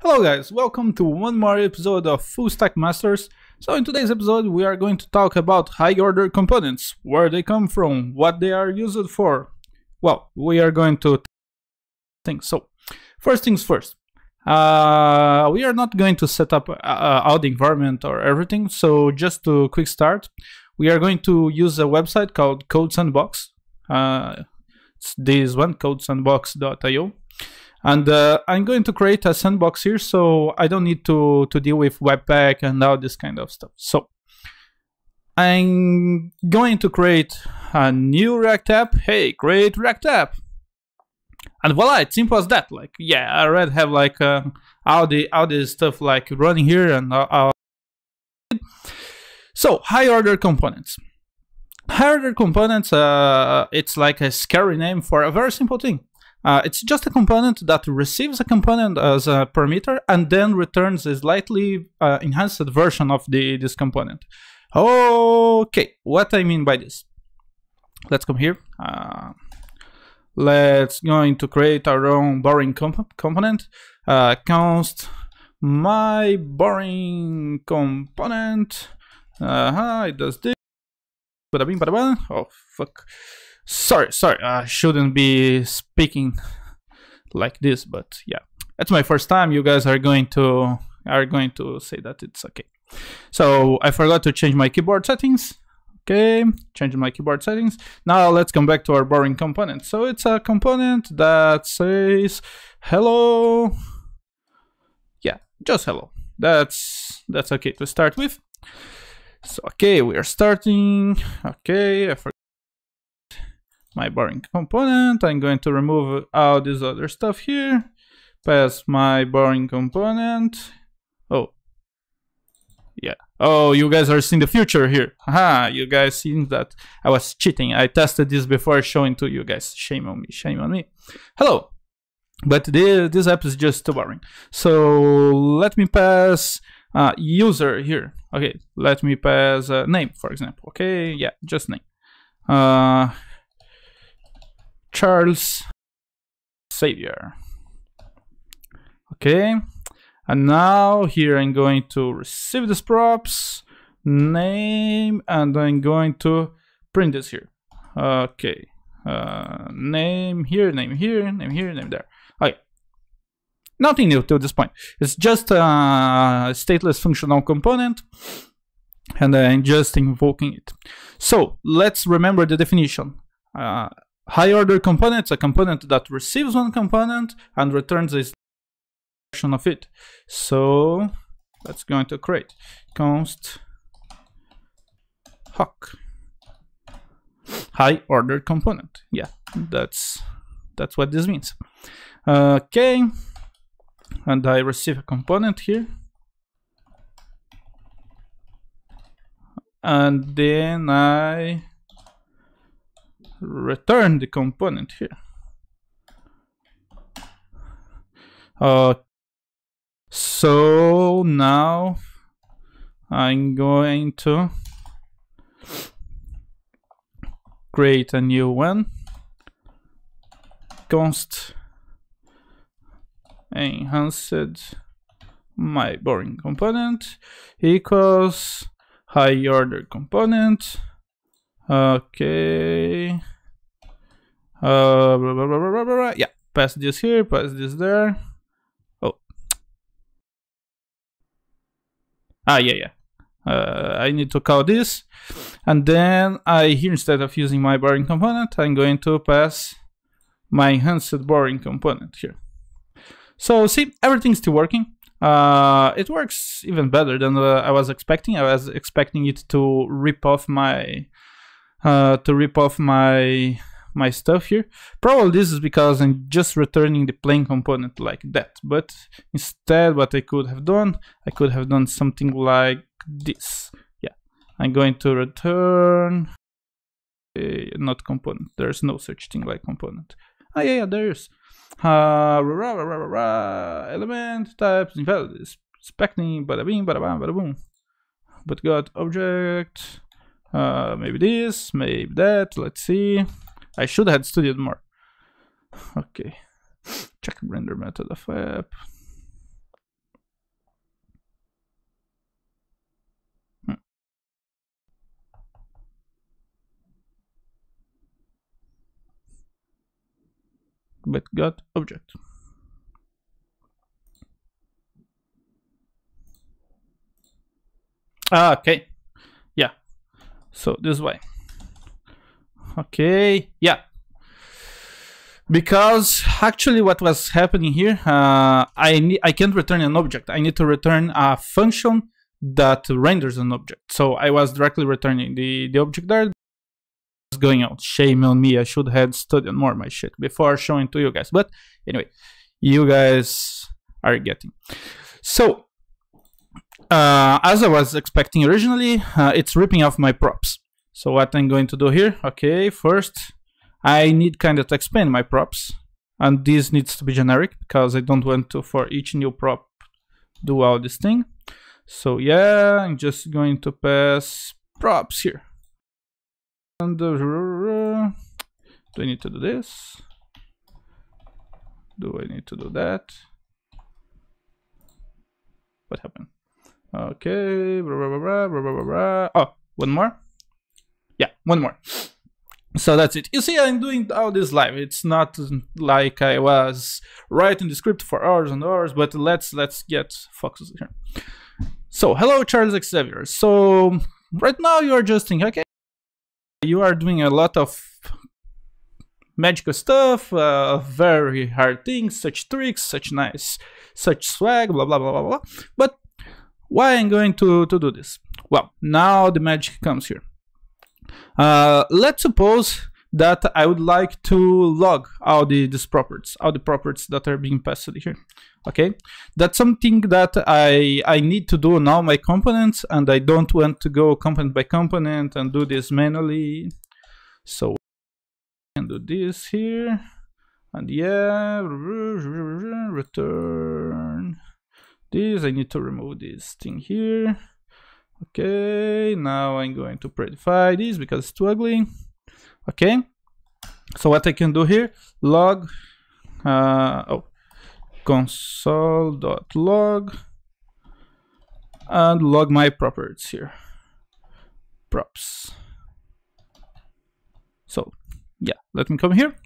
Hello guys, welcome to one more episode of Full Stack Masters. So in today's episode we are going to talk about high order components, where they come from, what they are used for. Well, we are going to think. So first things first, we are not going to set up all the environment or everything. So just to quick start, we are going to use a website called Code Sandbox. It's this one, codesandbox.io. And I'm going to create a sandbox here, so I don't need to deal with Webpack and all this kind of stuff. So I'm going to create a new React app. Hey, create React app. And voila, it's simple as that. Like, yeah, I already have like all this stuff like running here and all. So high order components. High order components, it's like a scary name for a very simple thing. It's just a component that receives a component as a parameter and then returns a slightly enhanced version of this component. Okay, what I mean by this? Let's come here. Let's going to create our own boring component. Const my boring component. It does this. Bada bing, bada bang. Oh fuck. Sorry, I shouldn't be speaking like this, but yeah, it's my first time. You guys are going to say that it's okay. So I forgot to change my keyboard settings. Okay, change my keyboard settings. Now let's come back to our boring component. So it's a component that says hello. Yeah, just hello. That's okay to start with. So okay, we are starting. Okay, I forgot my boring component. I'm going to remove all this other stuff here. Pass my boring component. Oh, yeah. Oh, you guys are seeing the future here. Haha, you guys seen that I was cheating. I tested this before showing to you guys. Shame on me, shame on me. Hello. But this app is just too boring. So let me pass user here. Okay, let me pass name, for example. Okay, yeah, just name. Charles Xavier. Okay, and now here I'm going to receive this props name and I'm going to print this here. Okay, name here, name here, name here, name there. Okay, nothing new to this point. It's just a stateless functional component and I'm just invoking it. So let's remember the definition. High order component is a component that receives one component and returns a version of it. So let's go into create const hoc high order component. Yeah, that's what this means. Okay, and I receive a component here, and then I return the component here. So now I'm going to create a new one. Const enhanced my boring component equals high order component. Okay. Blah, blah, blah, blah, blah, blah. Yeah, pass this here, pass this there. Oh. Yeah. I need to call this. And then here, instead of using my boring component, I'm going to pass my enhanced boring component here. So see, everything's still working. It works even better than I was expecting. I was expecting it to rip off my my stuff here. Probably this is because I'm just returning the plain component like that. But instead, what I could have done something like this. Yeah, I'm going to return not component. There's no such thing like component. Yeah, there is. Element types invalid. Expecting bada bing, bada bam, bada boom. But got object. Maybe this, maybe that. Let's see. I should have studied more. Okay. Check render method of app. but got object. Okay, yeah, so this way. Okay, yeah, because actually what was happening here, I can't return an object. I need to return a function that renders an object. So I was directly returning the object there. It's going out. Shame on me. I should have studied more my shit before showing to you guys. But anyway, you guys are getting. So as I was expecting originally, it's ripping off my props. So what I'm going to do here, okay, first I need kind of to expand my props, and this needs to be generic because I don't want to, for each new prop, do all this thing. So yeah, I'm just going to pass props here. And do I need to do this? Do I need to do that? What happened? Okay, oh, one more? Yeah, one more. So that's it. You see, I'm doing all this live. It's not like I was writing the script for hours and hours, but let's get focused here. So, hello, Charles Xavier. So, right now you are just thinking, okay, you are doing a lot of magical stuff, very hard things, such tricks, such swag, blah, blah, blah, blah, blah. But why I'm going to do this? Well, now the magic comes here. Let's suppose that I would like to log all these properties, all the properties that are being passed here. Okay, that's something that I need to do on all my components, and I don't want to go component by component and do this manually. So I can do this here, and yeah, return this. I need to remove this thing here. Okay, now I'm going to predefine this because it's too ugly. Okay, so what I can do here, log, console.log, and log my properties here, props. So yeah, let me come here.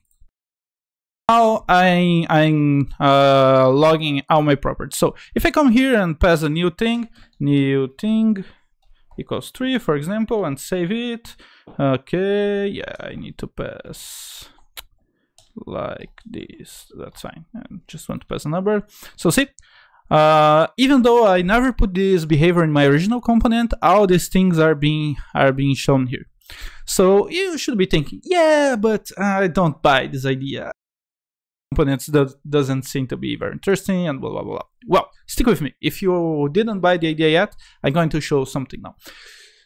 Now I'm logging all my properties. So if I come here and pass a new thing equals 3, for example, and save it. Okay, yeah, I need to pass like this. That's fine. I just want to pass a number. So see, even though I never put this behavior in my original component, all these things are being shown here. So you should be thinking, yeah, but I don't buy this idea. Components that doesn't seem to be very interesting and blah blah blah. Well, stick with me. If you didn't buy the idea yet, I'm going to show something now.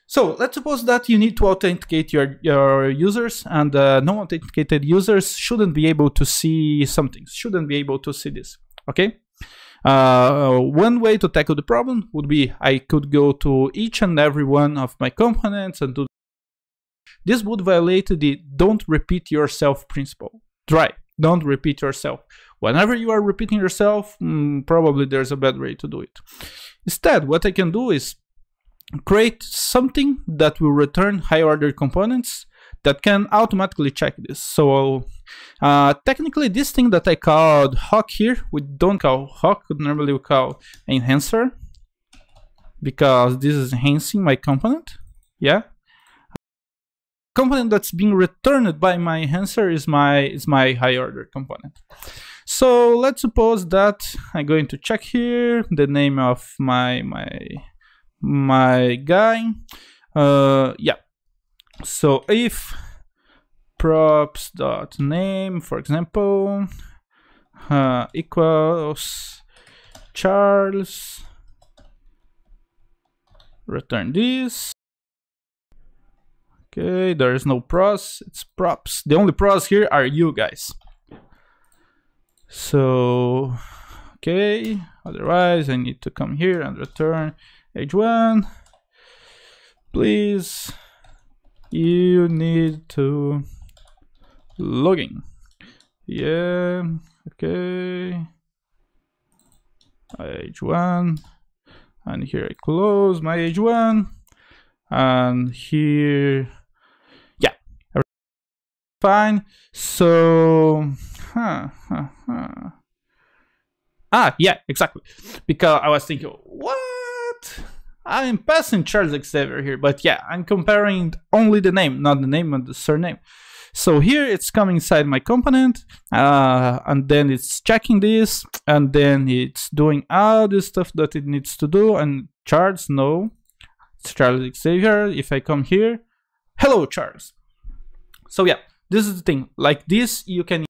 So let's suppose that you need to authenticate your users, and non-authenticated users shouldn't be able to see something, shouldn't be able to see this. Okay. One way to tackle the problem would be I could go to each and every one of my components and do. This would violate the don't repeat yourself principle. Try. Don't repeat yourself. Whenever you are repeating yourself, probably there's a bad way to do it. Instead, what I can do is create something that will return high-order components that can automatically check this. So technically, this thing that I called Hawk here, we don't call Hawk, normally we call enhancer, because this is enhancing my component. Yeah. Component that's being returned by my enhancer is my high order component. So let's suppose that I'm going to check here the name of my guy. Yeah. So if props.name, for example, equals Charles, return this. Okay, there is no pros, it's props. The only pros here are you guys. So, okay, otherwise I need to come here and return h1. Please, you need to login. Yeah, okay. h1, and here I close my h1, and here. Fine. So Ah, yeah, exactly. Because I was thinking, what? I'm passing Charles Xavier here, but yeah, I'm comparing only the name, not the name and the surname. So here it's coming inside my component, and then it's checking this, and then it's doing all the stuff that it needs to do. And Charles, no, it's Charles Xavier. If I come here, hello, Charles. So yeah, this is the thing. Like this, you can.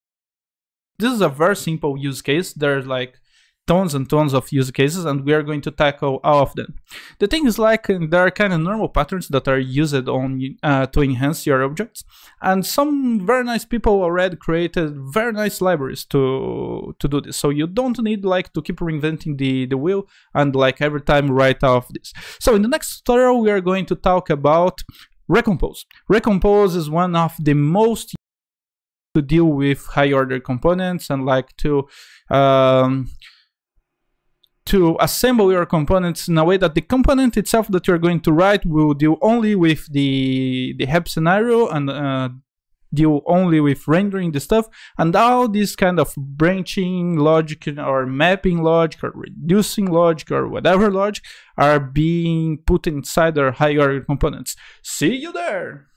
This is a very simple use case. There's like tons and tons of use cases, and we are going to tackle all of them. The thing is, like, there are kind of normal patterns that are used on to enhance your objects, and some very nice people already created very nice libraries to do this. So you don't need like to keep reinventing the wheel and like every time write off this. So in the next tutorial, we are going to talk about Recompose. Recompose is one of the most to deal with high order components and like to assemble your components in a way that the component itself that you're going to write will deal only with the help scenario and deal only with rendering the stuff, and all this kind of branching logic or mapping logic or reducing logic or whatever logic are being put inside our high order components. See you there!